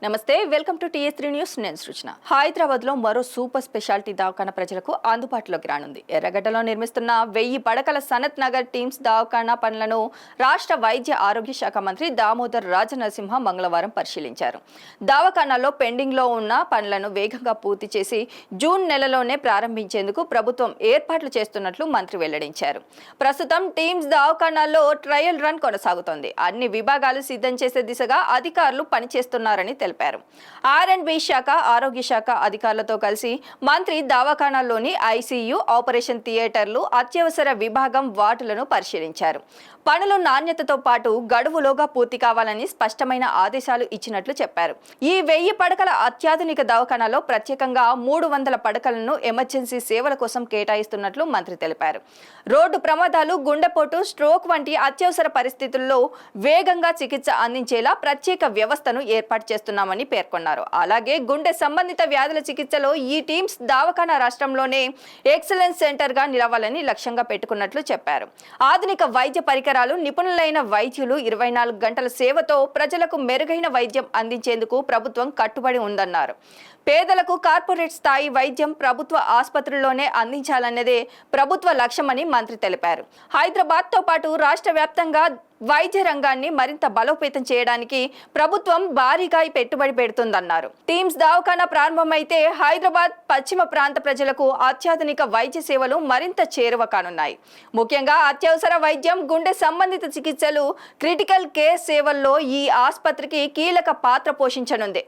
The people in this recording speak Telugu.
నమస్తే, వెల్కమ్ టు టీఎస్3 న్యూస్. నేను సృజన. హైదరాబాద్ లో మరో సూపర్ స్పెషాలిటీ దవాఖానా ప్రజలకు అందుబాటులోకి రానుంది. ఎర్రగడ్డలో నిర్మిస్తున్న 1000 పడకల సనత్ నగర్ టీమ్స్ దవాఖానా పనులను రాష్ట్ర వైద్య ఆరోగ్య శాఖ మంత్రి దామోదర్ రాజనరసింహ మంగళవారం పరిశీలించారు. దవాఖానాలో పెండింగ్ లో ఉన్న పనులను వేగంగా పూర్తి చేసి జూన్ నెలలోనే ప్రారంభించేందుకు ప్రభుత్వం ఏర్పాట్లు చేస్తున్నట్లు మంత్రి వెల్లడించారు. ప్రస్తుతం టీమ్స్ దవాఖానాల్లో ట్రయల్ రన్ కొనసాగుతోంది. అన్ని విభాగాలు సిద్ధం చేసే దిశగా అధికారులు పనిచేస్తున్నారని తెలిపారు. ఆర్&బి శాఖ, ఆరోగ్య శాఖ అధికారులతో కలిసి మంత్రి దవాఖానాల్లోని ఐసీయూ, ఆపరేషన్ థియేటర్లు, అత్యవసర విభాగం వార్డులను పరిశీలించారు. పనులు నాణ్యతతో పాటు గడువులోగా పూర్తి కావాలని స్పష్టమైన ఆదేశాలు ఇచ్చినట్లు చెప్పారు. ఈ 1000 పడకల అత్యాధునిక దవాఖానాలో ప్రత్యేకంగా 300 పడకలను ఎమర్జెన్సీ సేవల కోసం కేటాయిస్తున్నట్లు మంత్రి తెలిపారు. రోడ్డు ప్రమాదాలు, గుండెపోటు, స్ట్రోక్ వంటి అత్యవసర పరిస్థితుల్లో వేగంగా చికిత్స అందించేలా ప్రత్యేక వ్యవస్థను ఏర్పాటు చేస్తున్నామని పేర్కొన్నారు. అలాగే గుండె సంబంధిత వ్యాధుల చికిత్సలో ఈ టీమ్స్ దవాఖానా రాష్ట్రంలోనే ఎక్సలెన్స్ సెంటర్ గా నిలవాలని లక్ష్యంగా పెట్టుకున్నట్లు చెప్పారు. ఆధునిక వైద్య పరికరాలు, నిపుణులైన వైద్యులు, 24 గంటల సేవతో ప్రజలకు మెరుగైన వైద్యం అందించేందుకు ప్రభుత్వం కట్టుబడి ఉందన్నారు. పేదలకు కార్పొరేట్ స్థాయి వైద్యం ప్రభుత్వ ఆసుపత్రుల్లోనే అందించాలన్నదే ప్రభుత్వ లక్ష్యమని మంత్రి తెలిపారు. హైదరాబాద్తో పాటు రాష్ట్ర వ్యాప్తంగా వైద్య రంగాన్ని మరింత బలోపేతం చేయడానికి ప్రభుత్వం భారీగా పెట్టుబడి పెడుతుందన్నారు. టీమ్స్ దవాఖానా ప్రారంభమైతే హైదరాబాద్ పశ్చిమ ప్రాంత ప్రజలకు అత్యాధునిక వైద్య సేవలు మరింత చేరువ కానున్నాయి. ముఖ్యంగా అత్యవసర వైద్యం, గుండె సంబంధిత చికిత్సలు, క్రిటికల్ కేర్ సేవల్లో ఈ ఆసుపత్రికి కీలక పాత్ర పోషించనుంది.